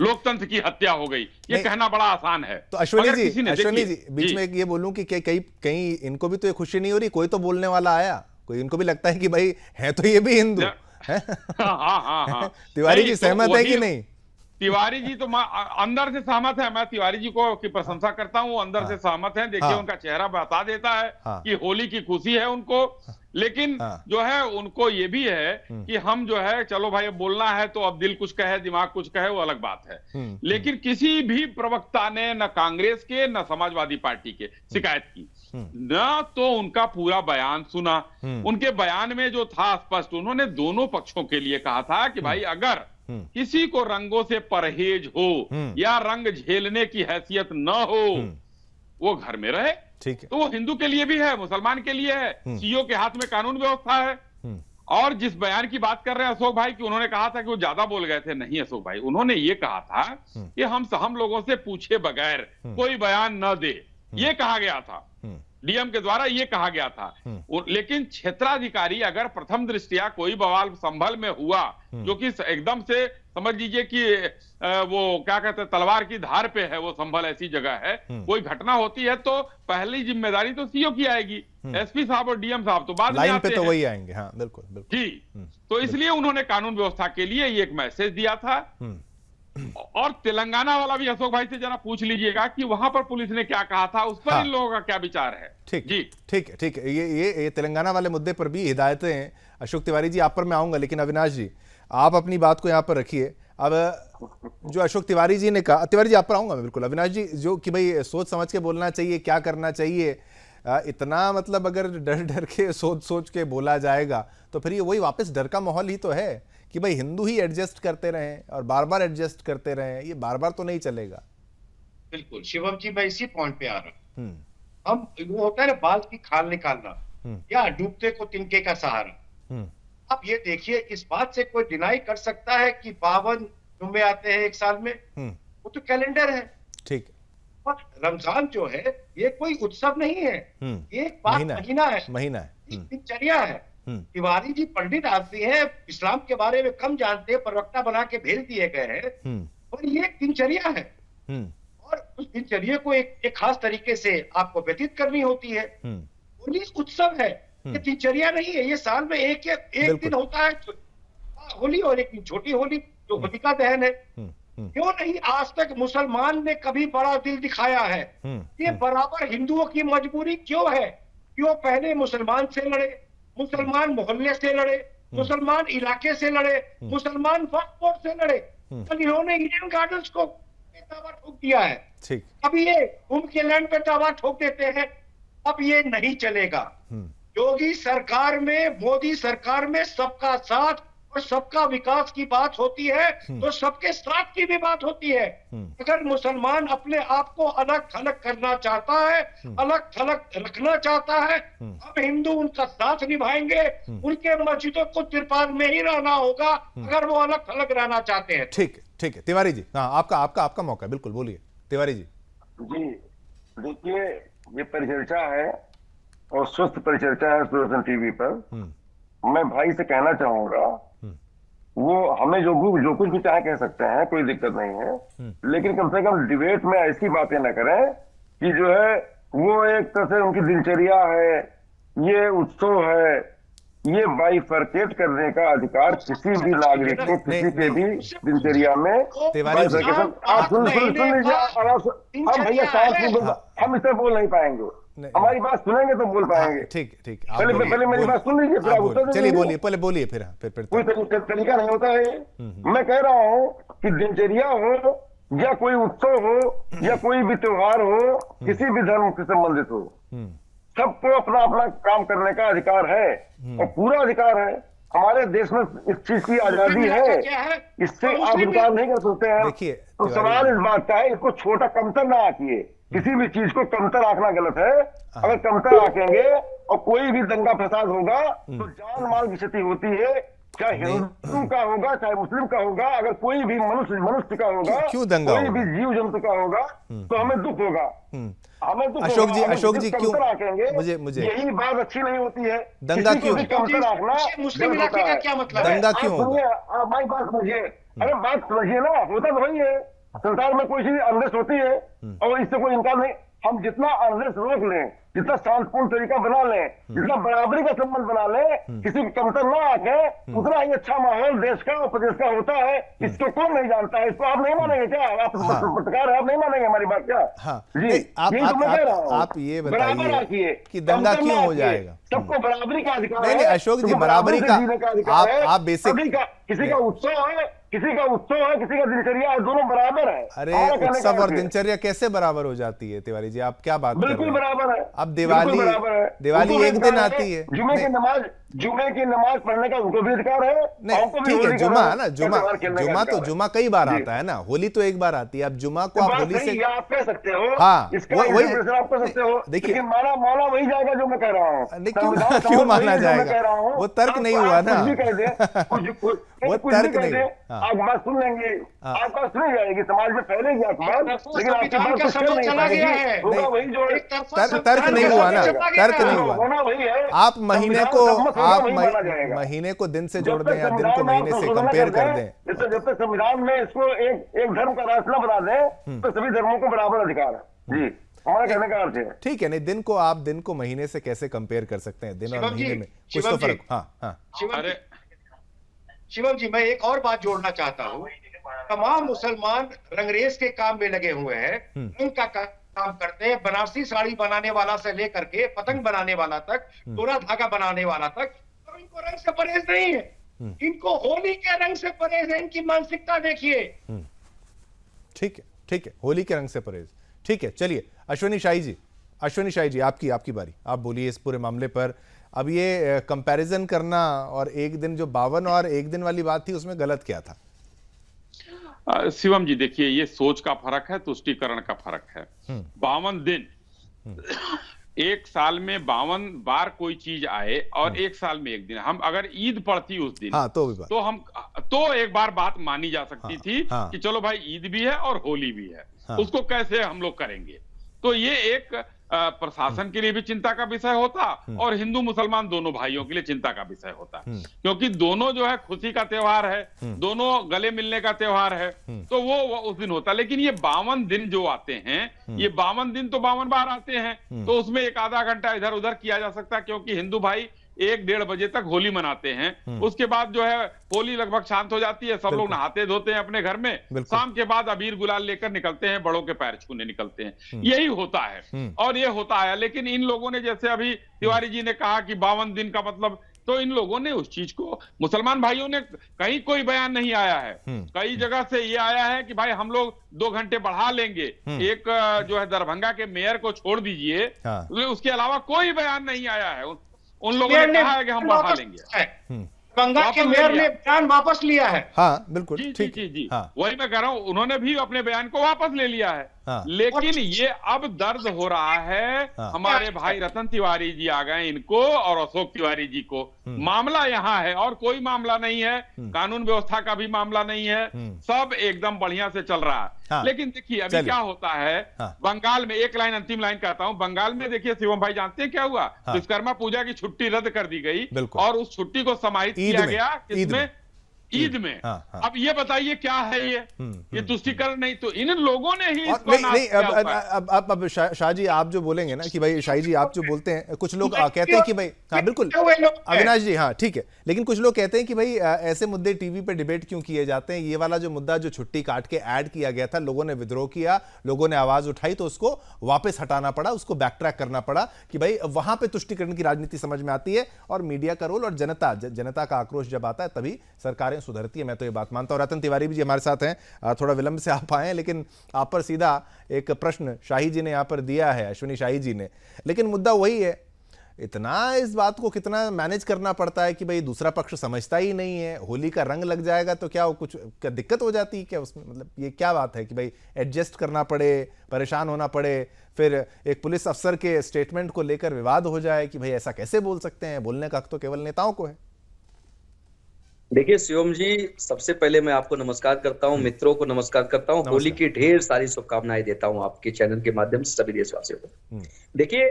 J: लोकतंत्र की हत्या हो गई। ये कहना बड़ा आसान है।
A: तो अश्विनी
J: अगर किसी
A: जी,
J: ने
A: अश्विनी जी
J: देखिए-
A: बीच में एक ये बोलूं कि कहीं कहीं इनको भी तो ये खुशी नहीं हो रही, कोई तो बोलने वाला आया, कोई इनको भी लगता है कि भाई है तो ये भी हिंदू है।
J: हाँ।
A: तिवारी
J: नहीं,
A: जी
J: तो
A: सहमत है कि
J: वही-
A: नहीं?
J: तिवारी जी तो अंदर से सहमत है। मैं तिवारी जी को की प्रशंसा करता हूं, अंदर से सहमत है। देखिए उनका चेहरा बता देता है कि होली की खुशी है उनको, लेकिन जो है उनको ये भी है कि हम जो है चलो भाई बोलना है तो अब दिल कुछ कहे दिमाग कुछ कहे वो अलग बात है। लेकिन किसी भी प्रवक्ता ने न कांग्रेस के न समाजवादी पार्टी के शिकायत की, न तो उनका पूरा बयान सुना। उनके बयान में जो था स्पष्ट, उन्होंने दोनों पक्षों के लिए कहा था कि भाई अगर किसी को रंगों से परहेज हो या रंग झेलने की हैसियत न हो वो घर में रहे।
A: ठीक है।
J: तो वो हिंदू के लिए भी है, मुसलमान के लिए है, सीओ के हाथ में कानून व्यवस्था है। और जिस बयान की बात कर रहे हैं अशोक भाई कि उन्होंने कहा था कि वो ज्यादा बोल गए थे, नहीं अशोक भाई, उन्होंने ये कहा था कि हम लोगों से पूछे बगैर कोई बयान न दे, ये कहा गया था। डीएम के द्वारा ये कहा गया था। लेकिन क्षेत्राधिकारी अगर प्रथम दृष्टिया कोई बवाल संभल में हुआ जो कि एकदम से समझ लीजिए कि वो क्या कहते हैं तलवार की धार पे है, वो संभल ऐसी जगह है, कोई घटना होती है तो पहली जिम्मेदारी तो सीओ की आएगी, एसपी साहब और डीएम साहब तो बाद में
A: लाइन
J: आते
A: पे तो
J: हैं।
A: वही आएंगे। हाँ बिल्कुल बिल्कुल
J: जी, तो इसलिए उन्होंने कानून व्यवस्था के लिए ये एक मैसेज दिया था। और तेलंगाना वाला भी अशोक भाई से जरा पूछ लीजिएगा कि वहां पर पुलिस ने क्या कहा था, उस पर इन लोगों का क्या विचार है।
A: ठीक
J: जी
A: ठीक है। ये तेलंगाना वाले मुद्दे पर भी हिदायतें हैं। अशोक तिवारी जी आप पर मैं आऊंगा, लेकिन अविनाश जी आप अपनी बात को यहाँ पर रखिए। अब जो अशोक तिवारी जी ने कहा, तिवारी जी आप पर आऊंगा मैं बिल्कुल। अविनाश जी जो कि भाई सोच समझ के बोलना चाहिए, क्या करना चाहिए, इतना मतलब अगर डर डर के सोच सोच के बोला जाएगा तो फिर ये वही वापस डर का माहौल ही तो है कि भाई हिंदू ही एडजस्ट करते रहें और बार बार एडजस्ट करते रहें, ये बार बार तो नहीं चलेगा।
K: बिल्कुल शिवम जी, मैं इसी पॉइंट पे आ रहा हूँ। हम वो होता है ना बाल की खाल निकालना या डूबते को तिनके का सहारा। आप ये देखिए, इस बात से कोई डिनाई कर सकता है कि 52 जुम्मे आते हैं एक साल में? वो तो कैलेंडर है।
A: ठीक।
K: पर रमजान जो है ये कोई उत्सव नहीं है, ये एक महीना है, दिनचर्या है। तिवारी जी पंडित आदमी है, इस्लाम के बारे में कम जानते हैं, प्रवक्ता बना के भेज दिए गए हैं, और ये एक दिनचर्या है। और उस दिनचर्या को एक खास तरीके से आपको व्यतीत करनी होती है। होली उत्सव है, ये दिनचर्या नहीं है। ये साल में एक दिन होता है होली, और एक दिन छोटी होली जो होलिका दहन है। क्यों नहीं आज तक मुसलमान ने कभी बड़ा दिल दिखाया है? ये बराबर हिंदुओं की मजबूरी क्यों है? क्यों पहले मुसलमान से लड़े, मुसलमान मोहल्ले से लड़े, मुसलमान इलाके से लड़े, मुसलमान वक्फ बोर्ड से लड़े, कल इन्होंने ईडन गार्डन्स को दावा ठोक दिया है।
A: ठीक।
K: अब ये कुंभ के लैंड पे दावा ठोक देते हैं। अब ये नहीं चलेगा। योगी सरकार में, मोदी सरकार में सबका साथ और सबका विकास की बात होती है तो सबके साथ की भी बात होती है। अगर मुसलमान अपने आप को अलग थलग करना चाहता है, अलग थलग रखना चाहता है, अब हिंदू उनका साथ निभाएंगे, उनके मस्जिदों को तिरपाल में ही रहना होगा अगर वो अलग थलग रहना चाहते हैं।
A: ठीक है तिवारी जी, हाँ आपका मौका है, बिल्कुल बोलिए तिवारी जी।
L: जी देखिए, ये परिचर्चा है और स्वस्थ परिचर्चा है सूरदर्शन टीवी पर। मैं भाई से कहना चाहूंगा, वो हमें जो कुछ भी चाहे कह सकते हैं, कोई दिक्कत नहीं है, लेकिन कम से कम डिबेट में ऐसी बातें न करें कि जो है वो एक तरह से उनकी दिनचर्या है, ये उत्सव है, ये बाइफरकेट करने का अधिकार किसी भी नागरिक को किसी के भी दिनचर्या में। आप सुन लीजिए, हम भैया हम इस तरह बोल नहीं पाएंगे, हमारी बात सुनेंगे तो बोल पाएंगे।
A: ठीक
L: पहले मेरी बात सुन लीजिए, फिर आप उत्तर
A: चलिए बोलिए, पहले बोलिए, फिर
L: कोई तरीका नहीं होता है। मैं कह रहा हूँ कि दिनचर्या हो या कोई उत्सव हो या कोई भी त्योहार हो, किसी भी धर्म से संबंधित हो, सबको अपना अपना काम करने का अधिकार है और पूरा अधिकार है। हमारे देश में इस चीज की आजादी है, इससे आप इनकार नहीं कर सकते हैं।
A: देखिए,
L: तो सवाल इस बात का है, इसको छोटा कमतर ना आंकिए, किसी भी चीज को कमतर आंकना गलत है। अगर कमतर आंकेंगे और कोई भी दंगा फसाद होगा तो जान माल की क्षति होती है, चाहे हिंदू का होगा चाहे मुस्लिम का होगा। अगर कोई भी मनुष्य का होगा,
A: क्यों दंगा
L: कोई भी जीव जंतु का होगा तो हमें दुख होगा, हमें दुख होगा।
A: अशोक जी क्यों
L: आंकेंगे,
A: मुझे
L: यही बात अच्छी नहीं होती है।
A: दंगा क्यों,
L: कमतर आंकना
K: मुस्लिम इलाके का क्या मतलब है?
A: दंगा क्यों होगा?
L: आप हमारी बात समझिए, अरे बात समझिए ना, होता तो वही है। संसार में कोई चीज अंधेश होती है और इससे कोई इनकार नहीं। हम जितना अंधेश रोक लें, जितना शांतिपूर्ण तरीका बना लें, जितना बराबरी का संबंध बना लें, किसी की कमतर ना आके, उतना ही अच्छा माहौल देश का और प्रदेश का होता है। इसको कौन नहीं जानता है? इसको आप नहीं मानेंगे क्या? आप पत्रकार है, आप नहीं मानेंगे हमारी बात क्या? जी, यही तो मैं कह रहा हूँ।
A: आप ये बताइए कि दंगा क्यों हो जाएगा?
L: सबको बराबरी का अधिकार है।
A: नहीं अशोक जी, बराबरी का आप बेसिक,
L: किसी का उत्सव है, किसी का दिनचर्या है, दोनों बराबर है।
A: अरे उत्सव और दिनचर्या कैसे बराबर हो जाती है तिवारी जी? आप क्या बात कर रहे हैं?
L: बिल्कुल बराबर है।
A: अब दिवाली एक दिन आती है,
L: जुमे की नमाज पढ़ने का उनको भी अधिकार है।
A: नहीं ठीक है, जुमा है ना, जुमा कई बार आता है ना, होली तो एक बार आती है। अब जुमा को आप होली से
L: आप कह सकते हो,
A: हाँ
L: वही आप कह सकते हो।
A: देखिए,
L: माना वही जाएगा जो मैं कह रहा हूँ।
A: क्यों माना जाएगा? वो तर्क नहीं हुआ ना, वो तर्क नहीं।
L: आप बात सुन लेंगे, आप बात सुनी जाएगी, समाज में फैलेगी अखबार, लेकिन आपकी बात को सुन नहीं पाएगी। होगा वही जो
A: तर्क नहीं हुआ ना, तर्क नहीं हुआ।
L: होना वही है।
A: आप महीने को दिन से जोड़ दें या दिन को महीने से कंपेयर कर दें।
L: जब तक संविधान में इसको एक धर्म का रास्ता बना दें तो सभी धर्मों को बराबर अधिकार है। जी, हमारा कहने का अर्थ है।
A: ठीक है, नहीं दिन को महीने से कैसे कंपेयर कर सकते हैं? दिन और महीने में कुछ तो फर्क। हाँ
K: शिवम जी, मैं एक और बात जोड़ना चाहता हूँ। तमाम मुसलमान रंगरेज के काम में लगे हुए हैं, रंग का काम करते हैं। बनारसी साड़ी बनाने वाला से लेकर के पतंग बनाने वाला तक, डोरा धागा बनाने वाला तक, तो इनको रंग से परहेज नहीं है। इनको होली के रंग से परहेज है। इनकी मानसिकता देखिए।
A: ठीक है, होली के रंग से परहेज। ठीक है, चलिए अश्विनी शाही जी आपकी बारी, आप बोलिए इस पूरे मामले पर। अब ये कंपैरिजन करना और एक दिन जो 52 और एक दिन वाली बात थी, उसमें गलत क्या था?
J: शिवम जी देखिए, ये सोच का फर्क है, तुष्टीकरण का फर्क है। 52 दिन, एक साल में 52 बार कोई चीज आए और एक साल में एक दिन। हम अगर ईद पड़ती उस दिन,
A: हाँ,
J: तो एक बार बात मानी जा सकती थी कि चलो भाई ईद भी है और होली भी है, उसको कैसे हम लोग करेंगे। तो ये एक प्रशासन के लिए भी चिंता का विषय होता और हिंदू मुसलमान दोनों भाइयों के लिए चिंता का विषय होता, क्योंकि दोनों जो है खुशी का त्योहार है, दोनों गले मिलने का त्योहार है, तो वो उस दिन होता। लेकिन ये 52 दिन जो आते हैं, ये 52 दिन तो 52 बार आते हैं, तो उसमें एक आधा घंटा इधर उधर किया जा सकता है, क्योंकि हिंदू भाई 1-1:30 बजे तक होली मनाते हैं। उसके बाद जो है होली लगभग शांत हो जाती है, सब लोग नहाते धोते हैं अपने घर में, शाम के बाद अबीर गुलाल लेकर निकलते हैं, बड़ों के पैर छूने निकलते हैं। यही होता है और ये होता है। लेकिन इन लोगों ने, जैसे अभी तिवारी जी ने कहा कि 52 दिन का मतलब, तो इन लोगों ने उस चीज को, मुसलमान भाइयों ने कहीं कोई बयान नहीं आया है, कई जगह से ये आया है कि भाई हम लोग 2 घंटे बढ़ा लेंगे। एक जो है दरभंगा के मेयर को छोड़ दीजिए, उसके अलावा कोई बयान नहीं आया है। उन लोगों ने कहा है कि हम बढ़ा लेंगे।
K: दरभंगा के मेयर ने बयान वापस लिया है।
A: हाँ बिल्कुल
J: जी
A: ठीक।
J: जी जी
A: हाँ
J: वही मैं कह रहा हूं, उन्होंने भी अपने बयान को वापस ले लिया है।
A: हाँ।
J: लेकिन ये अब दर्द हो रहा है,
A: हाँ।
J: हमारे भाई रतन तिवारी जी आ गए इनको और अशोक तिवारी जी को। मामला यहाँ है और कोई मामला नहीं है, कानून व्यवस्था का भी मामला नहीं है, सब एकदम बढ़िया से चल रहा है।
A: हाँ।
J: लेकिन देखिए अभी
A: चलिए।
J: क्या होता है,
A: हाँ।
J: बंगाल में एक लाइन, अंतिम लाइन कहता हूं, बंगाल में देखिए शिवम भाई जानते हैं क्या हुआ?
A: हाँ।
J: विश्वकर्मा पूजा की छुट्टी रद्द कर दी गई
A: बिल्कुल।
J: और उस छुट्टी को समाहित
A: ईद
J: किया
A: में,
J: गया
A: ईद
J: किसमें?
A: में।
J: ईद में।
A: हाँ, हाँ।
J: अब ये बताइए क्या है ये तुष्टिकरण नहीं तो इन लोगों ने ही
A: और
J: इसको
A: नहीं
J: नाश
A: नहीं
J: किया हुआ है।
A: अब शाह जी आप जो बोलेंगे ना कि भाई शाही जी आप जो बोलते हैं, कुछ लोग कहते हैं कि भाई हाँ बिल्कुल अविनाश जी हाँ ठीक है, लेकिन कुछ लोग कहते हैं कि भाई ऐसे मुद्दे टीवी पे डिबेट क्यों किए जाते हैं? ये वाला जो मुद्दा जो छुट्टी काट के ऐड किया गया था, लोगों ने विद्रोह किया, लोगों ने आवाज उठाई तो उसको वापस हटाना पड़ा, उसको बैक ट्रैक करना पड़ा कि भाई वहां पे तुष्टिकरण की राजनीति समझ में आती है और मीडिया का रोल और जनता का आक्रोश जब आता है तभी सरकारें सुधरती है। मैं तो ये बात मानता हूं। रतन तिवारी जी हमारे साथ हैं, थोड़ा विलंब से आप आए, लेकिन आप पर सीधा एक प्रश्न शाही जी ने यहां पर दिया है, अश्विनी शाही जी ने, लेकिन मुद्दा वही है, इतना इस बात को कितना मैनेज करना पड़ता है कि भाई दूसरा पक्ष समझता ही नहीं है, होली का रंग लग जाएगा तो क्या कुछ क्या दिक्कत हो जाती है क्या उसमें? मतलब ये क्या बात है कि भाई एडजस्ट करना पड़े, परेशान होना पड़े, फिर एक पुलिस अफसर के स्टेटमेंट को लेकर विवाद हो जाए कि भाई ऐसा कैसे बोल सकते हैं? बोलने का हक तो केवल नेताओं को है।
M: देखिए शिवम जी, सबसे पहले मैं आपको नमस्कार करता हूं, मित्रों को नमस्कार करता हूं, होली की ढेर सारी शुभकामनाएं देता हूं आपके चैनल के माध्यम से सभी देशवासियों को। देखिए,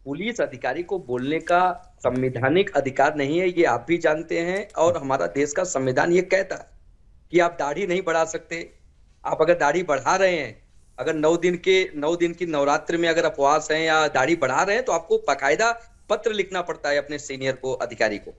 M: पुलिस अधिकारी को बोलने का संवैधानिक अधिकार नहीं है, ये आप भी जानते हैं, और हमारा देश का संविधान ये कहता है कि आप दाढ़ी नहीं बढ़ा सकते। आप अगर दाढ़ी बढ़ा रहे हैं, अगर 9 दिन की नवरात्र में अगर उपवास हैं या दाढ़ी बढ़ा रहे हैं, तो आपको बाकायदा पत्र लिखना पड़ता है अपने सीनियर को, अधिकारी को।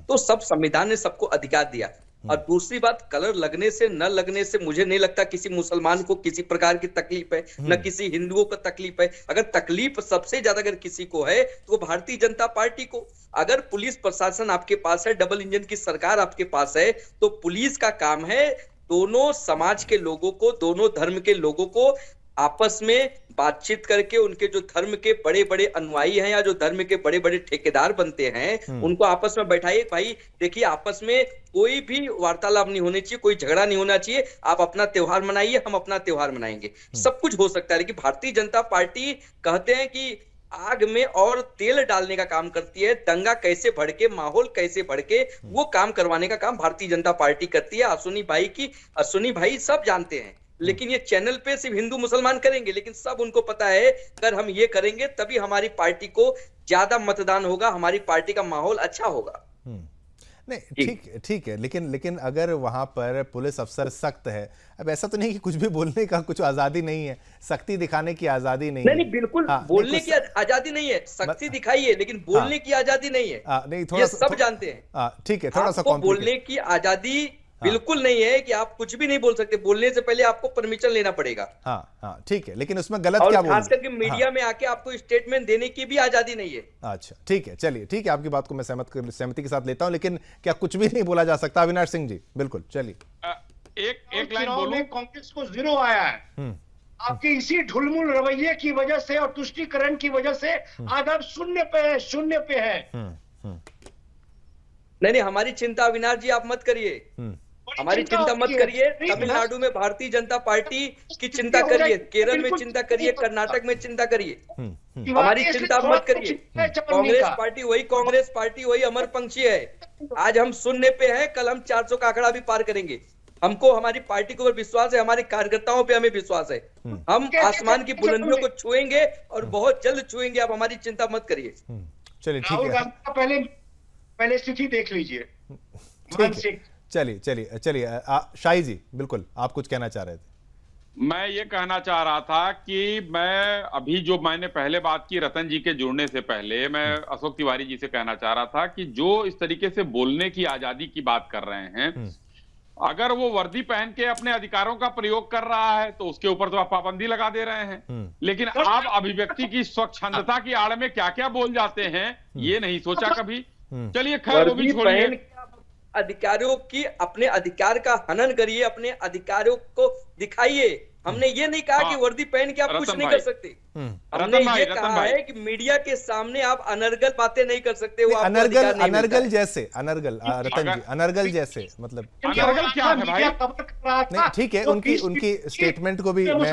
M: तो सब संविधान ने सबको अधिकार दिया। और दूसरी बात, कलर लगने से न लगने से मुझे नहीं लगता किसी मुसलमान को किसी प्रकार की तकलीफ है, न किसी हिंदुओं को तकलीफ है। अगर तकलीफ सबसे ज्यादा अगर किसी को है तो वो भारतीय जनता पार्टी को। अगर पुलिस प्रशासन आपके पास है, डबल इंजन की सरकार आपके पास है, तो पुलिस का काम है दोनों समाज के लोगों को, दोनों धर्म के लोगों को आपस में बातचीत करके, उनके जो धर्म के बड़े बड़े अनुयायी हैं या जो धर्म के बड़े बड़े ठेकेदार बनते हैं, उनको आपस में बैठाइए। भाई देखिए, आपस में कोई भी वार्तालाप नहीं होनी चाहिए, कोई झगड़ा नहीं होना चाहिए। आप अपना त्योहार मनाइए, हम अपना त्योहार मनाएंगे, सब कुछ हो सकता है। लेकिन भारतीय जनता पार्टी कहते हैं कि आग में और तेल डालने का काम करती है, दंगा कैसे भड़के, माहौल कैसे भड़के, वो काम करवाने का काम भारतीय जनता पार्टी करती है। अश्विनी भाई सब जानते हैं, लेकिन ये चैनल पे सिर्फ हिंदू मुसलमान करेंगे, लेकिन सब उनको पता है अगर हम ये करेंगे तभी हमारी पार्टी को ज्यादा मतदान होगा, हमारी पार्टी का माहौल अच्छा होगा।
A: नहीं ठीक है, लेकिन अगर वहां पर पुलिस अफसर सख्त है, अब ऐसा तो नहीं कि कुछ भी बोलने का कुछ आजादी नहीं है, सख्ती दिखाने की आजादी नहीं है।
M: नहीं बिल्कुल, बोलने की आजादी नहीं है, सख्ती दिखाइए, लेकिन बोलने की आजादी नहीं है।
A: नहीं,
M: ये सब जानते हैं।
A: ठीक है, थोड़ा सा
M: बोलने की आजादी बिल्कुल नहीं है कि आप कुछ भी नहीं बोल सकते, बोलने से पहले आपको परमिशन लेना पड़ेगा।
A: हाँ ठीक है, लेकिन उसमें गलत क्या बोल,
M: खास करके मीडिया में आके आपको स्टेटमेंट देने की भी आजादी नहीं है।
A: अच्छा ठीक है, चलिए ठीक है, आपकी बात को मैं सहमति के साथ लेता हूं, लेकिन क्या कुछ भी नहीं बोला जा सकता? अविनाश सिंह जी बिल्कुल, चलिए
K: एक लाइन बोलूं। कांग्रेस को 0 आया है आपके इसी ढुलमुल रवैये की वजह से और तुष्टीकरण की वजह से। आज आप शून्य पे है।
M: नहीं, हमारी चिंता अविनाश जी आप मत करिए, हमारी चिंता मत करिए। तमिलनाडु में भारतीय जनता पार्टी की चिंता करिए, केरल में चिंता करिए, कर्नाटक में चिंता करिए, हमारी चिंता मत करिए। कांग्रेस पार्टी वही अमर पंक्षी है। आज हम शून्य पे हैं, कल हम 400 का आंकड़ा भी पार करेंगे। हमको हमारी पार्टी के ऊपर विश्वास है, हमारे कार्यकर्ताओं पे हमें विश्वास है। हम आसमान की बुलंदियों को छुएंगे और बहुत जल्द छुएंगे, आप हमारी चिंता मत करिए।
A: चलिए ठीक है,
K: पहले स्थिति देख लीजिए।
A: चलिए शाही जी बिल्कुल, आप कुछ कहना चाह रहे थे।
J: मैं ये कहना चाह रहा था कि मैं अभी जो मैंने पहले बात की रतन जी के जुड़ने से पहले, मैं अशोक तिवारी जी से कहना चाह रहा था कि जो इस तरीके से बोलने की आजादी की बात कर रहे हैं, अगर वो वर्दी पहन के अपने अधिकारों का प्रयोग कर रहा है तो उसके ऊपर तो आप पाबंदी लगा दे रहे हैं, लेकिन आप अभिव्यक्ति की स्वच्छंदता की आड़ में क्या क्या बोल जाते हैं, ये नहीं सोचा कभी? चलिए खैर, वो भी छोड़िए।
M: अधिकारियों की अपने अधिकार का हनन करिए, अपने अधिकारों को दिखाइए। हमने ये नहीं कहा कि वर्दी पहन के आप कुछ नहीं कर सकते। हमने ये कहा है कि मीडिया के सामने आप अनर्गल बातें नहीं कर सकते। वो
A: अनर्गल जैसे रतन जी, अनर्गल जैसे मतलब
J: क्या है भाई?
A: नहीं ठीक है, उनकी स्टेटमेंट को भी मैं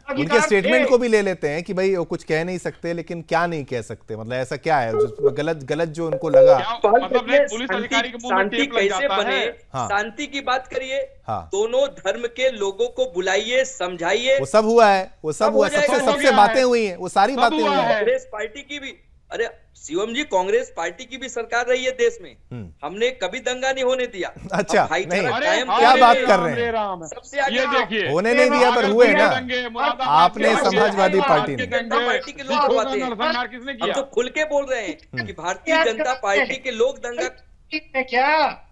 A: उनके स्टेटमेंट को भी ले लेते हैं कि भाई वो कुछ कह नहीं सकते, लेकिन क्या नहीं कह सकते, मतलब ऐसा क्या है गलत जो उनको लगा।
J: मतलब पुलिस अधिकारी के मुंह में
M: शांति
J: टेप लग
M: कैसे
J: जाता
M: बने,
J: है।
M: शांति की बात करिए।
A: हाँ।
M: दोनों धर्म के लोगों को बुलाइए, समझाइए।
A: वो सब हुआ है, सबसे बातें हुई हैं, वो सारी बातें हुई हैं।
M: कांग्रेस पार्टी की भी, अरे शिवम जी, कांग्रेस पार्टी की भी सरकार रही है देश में, हमने कभी दंगा नहीं होने दिया।
A: अच्छा, नहीं
M: कायम
A: क्या बात कर रहे हैं?
M: सबसे आगे
J: ये देखिए,
A: होने नहीं दिया पर हुए ना। आपने समाजवादी पार्टी ने,
M: जनता पार्टी के लोग हुआ थे। हम तो खुल के बोल रहे हैं कि भारतीय जनता पार्टी के लोग दंगा
K: क्या?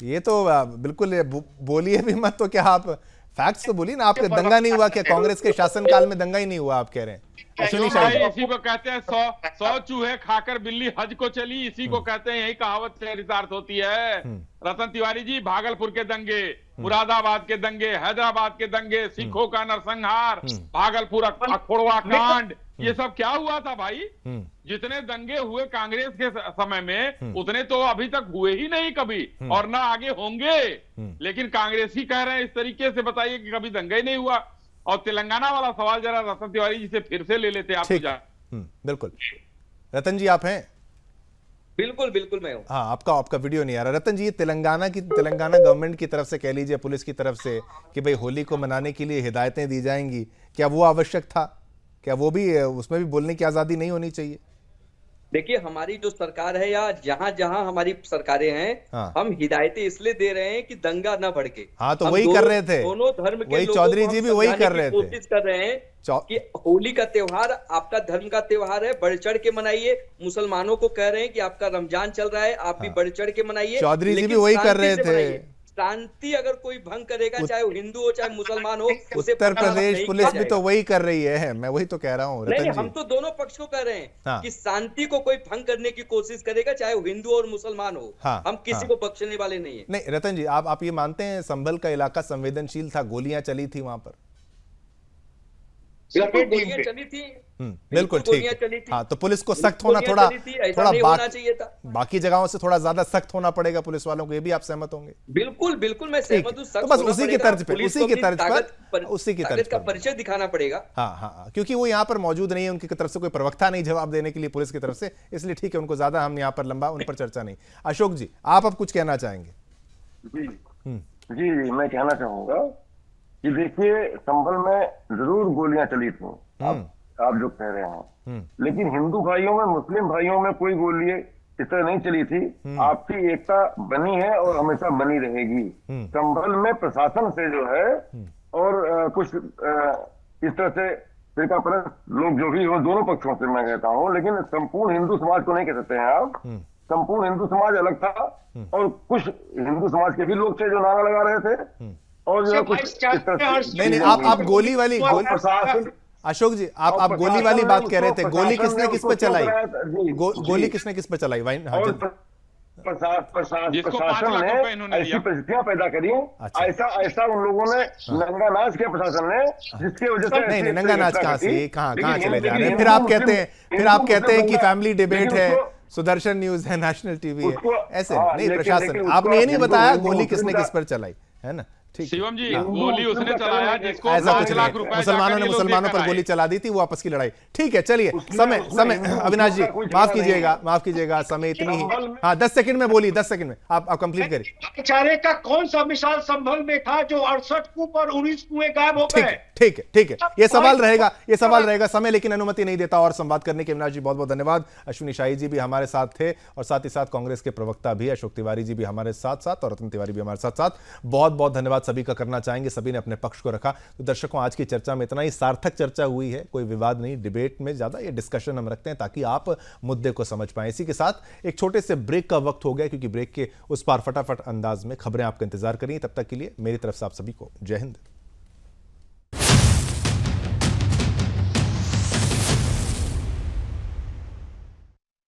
A: ये तो बिल्कुल बोलिए भी मत, तो क्या आप फैक्ट्स तो बोलिए ना। आपके दंगा नहीं हुआ क्या? कांग्रेस के शासनकाल में दंगा ही नहीं हुआ आप कह रहे हैं?
J: इसी को कहते हैं 100 चूहे खाकर बिल्ली हज को चली, इसी को कहते हैं, यही कहावत चरितार्थ होती है। रतन तिवारी जी, भागलपुर के दंगे, मुरादाबाद के दंगे, हैदराबाद के दंगे, सिखों का नरसंहार, भागलपुर अखोड़वा कांड, ये सब क्या हुआ था भाई? जितने दंगे हुए कांग्रेस के समय में, उतने तो अभी तक हुए ही नहीं कभी, और ना आगे होंगे। लेकिन कांग्रेस ही कह रहे हैं इस तरीके से, बताइए कि कभी दंगा ही नहीं हुआ। और तेलंगाना वाला सवाल जरा रतन तिवारी जी से फिर से ले लेते आप।
A: बिल्कुल रतन जी, आप हैं?
M: बिल्कुल बिल्कुल मैं हूं।
A: हाँ, आपका वीडियो नहीं आ रहा। रतन जी, ये तेलंगाना गवर्नमेंट की तरफ से, कह लीजिए पुलिस की तरफ से, कि भाई होली को मनाने के लिए हिदायतें दी जाएंगी, क्या वो आवश्यक था? क्या वो भी, उसमें भी बोलने की आजादी नहीं होनी चाहिए?
M: देखिए, हमारी जो सरकार है या जहां जहां हमारी सरकारें हैं, हम हिदायतें इसलिए दे रहे हैं कि दंगा न भड़के।
A: हाँ, तो वही कर रहे थे,
M: दोनों धर्म के लोगों
A: चौधरी जी भी वही कर रहे थे,
M: कोशिश कर रहे हैं कि होली का त्योहार आपका धर्म का त्योहार है, बढ़ चढ़ के मनाइए। मुसलमानों को कह रहे हैं कि आपका रमजान चल रहा है, आप भी बढ़ चढ़ के मनाइए।
A: चौधरी जी भी वही कर रहे थे।
M: शांति अगर कोई भंग करेगा, चाहे वो हिंदू हो चाहे मुसलमान हो, उसे
A: उत्तर प्रदेश पुलिस भी तो वही कर रही है। मैं वही तो कह रहा हूँ।
M: नहीं, हम तो दोनों पक्ष को कह रहे हैं कि शांति को कोई भंग करने की कोशिश करेगा, चाहे वो हिंदू और मुसलमान हो, हम किसी को बख्शने वाले नहीं है।
A: नहीं रतन जी, आप ये मानते हैं संभल का इलाका संवेदनशील था, गोलियां चली थी वहां पर?
M: बिल्कुल गोलियां चली थी,
A: बिल्कुल ठीक। हाँ, तो पुलिस को सख्त होना थोड़ा बाकी जगहों से थोड़ा ज्यादा सख्त होना पड़ेगा पुलिस वालों को, ये भी आप सहमत होंगे?
M: बिल्कुल बिल्कुल मैं सहमत हूँ।
A: तो बस उसी की तर्ज पर
M: का परिचय दिखाना पड़ेगा।
A: हाँ, क्योंकि वो यहाँ पर मौजूद नहीं है, उनकी तरफ से कोई प्रवक्ता नहीं जवाब देने के लिए पुलिस की तरफ से, इसलिए ठीक है, उनको ज्यादा हम यहाँ पर लंबा उन पर चर्चा नहीं। अशोक जी, आप अब कुछ कहना चाहेंगे?
L: जी, मैं कहना चाहूंगा कि देखिए, संभल में जरूर गोलियां चली थी, आप जो कह रहे हैं, लेकिन हिंदू भाइयों में, मुस्लिम भाइयों में कोई गोली इस तरह नहीं चली थी। आपकी एकता बनी है और हमेशा बनी रहेगी। संभल में प्रशासन से जो है और कुछ इस तरह से फिरकापरस्त लोग जो भी हो, दोनों पक्षों से मैं कहता हूँ, लेकिन संपूर्ण हिंदू समाज को नहीं कह सकते हैं आप। संपूर्ण हिंदू समाज अलग था, और कुछ हिंदू समाज के भी लोग थे जो नारा लगा रहे थे, और जो कुछ इस तरह से।
A: नहीं, आप गोली वाली अशोक जी, आप गोली वाली बात कह रहे थे। गोली किसने किस पे चलाई? गोली किसने किस पे चलाई?
L: प्रशासन ने ऐसी परिस्थितियां पैदा करी, ऐसा उन लोगों ने नंगा नाच किया प्रशासन ने, जिसकी वजह से
A: नहीं, नंगा नाच कहाँ से, कहाँ चले जा रहे हैं? फिर आप कहते हैं कि फैमिली डिबेट है, सुदर्शन न्यूज है, नेशनल टीवी है, ऐसे नहीं। प्रशासन, आपने ये नहीं बताया गोली किसने किस पर चलाई, है ना?
J: शिवम जी, गोली उसने चलाया जिसको
A: ऐसा कुछ
J: 5 लाख रुपए
A: मुसलमानों ने मुसलमानों पर गोली चला दी थी, वो आपस की लड़ाई। ठीक है, चलिए, समय अविनाश जी माफ कीजिएगा, समय इतनी ही। हाँ, 10 सेकंड में बोलिए, 10 सेकंड में आप कंप्लीट करिए।
K: भाईचारे का कौन सा मिसाल संभल में था जो 68 कूप और 19 कुएं गायब हो गए?
A: ठीक है, ये सवाल रहेगा समय लेकिन अनुमति नहीं देता और संवाद करने के। अविनाश जी बहुत बहुत धन्यवाद। अश्विनी शाही जी भी हमारे साथ थे, और साथ ही साथ कांग्रेस के प्रवक्ता भी अशोक तिवारी जी भी हमारे साथ, और रतन तिवारी भी हमारे साथ। बहुत बहुत धन्यवाद सभी का करना चाहेंगे, सभी ने अपने पक्ष को रखा। तो दर्शकों, आज की चर्चा में इतना ही। सार्थक चर्चा हुई है, कोई विवाद नहीं, डिबेट में ज्यादा ये डिस्कशन हम रखते हैं ताकि आप मुद्दे को समझ पाएं। इसी के साथ एक छोटे से ब्रेक का वक्त हो गया, क्योंकि ब्रेक के उस पार फटाफट अंदाज में खबरें आपका इंतजार करेंगी। तब तक के लिए मेरी तरफ से आप सभी को जय हिंद।